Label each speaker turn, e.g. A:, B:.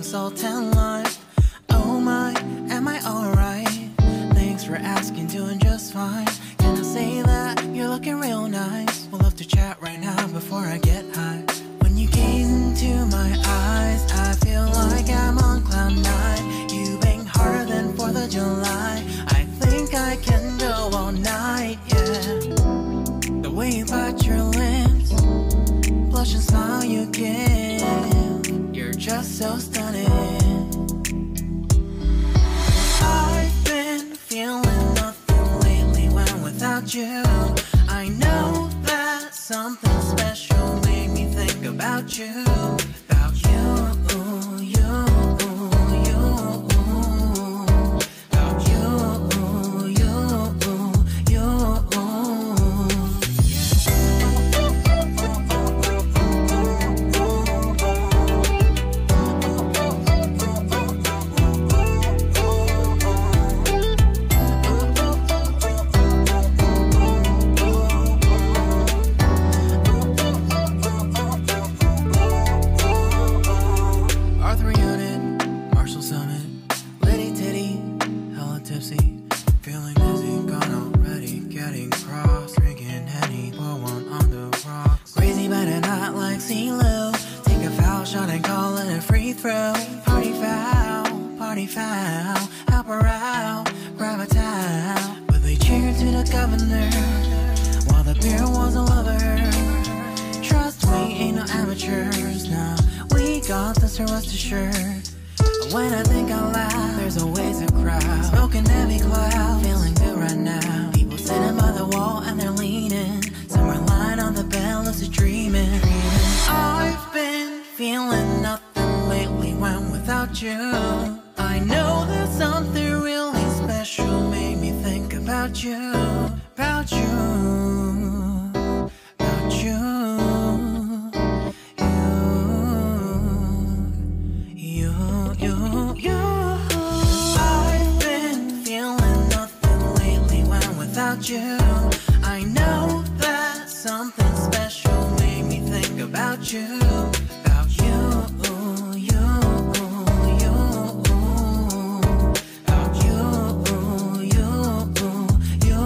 A: salt and lime. Oh my, am I alright? Thanks for asking, doing just fine. Can I say that you're looking real nice? We'll love to chat right now before I get high. When you gaze into my eyes, I feel like I'm on cloud nine. You bang harder than 4th of July. I think I can go all night, yeah. The way you bite your lips, blush and smile you give, you're just so stunning. I've been feeling nothing lately when without you. I know that something special made me think about you. About you, you, you. About you, you, you. Arthur Unit, Marshall Summit, Liddy Titty, hella tipsy, feeling dizzy, gone already, getting cross, drinking Henny, pour one on the rocks. Crazy but not like CeeLo, take a foul shot and call it a free throw. Party foul, help her out, grab a towel. But they cheered to the governor, while the beer was a lover. Trust we ain't no amateurs, nah. We got this, rest assured. When I think out loud, there's always a crowd. Smoking heavy cloud, feeling good right now. People sitting by the wall and they're leaning. Some are lying on the bed, lucid dreaming. I've been feeling nothing lately when without you. I know that something really special made me think about you. About you. About you. I've been feeling nothing lately when without you. I know that something special made me think about you. About you, you, you. About you, you, you.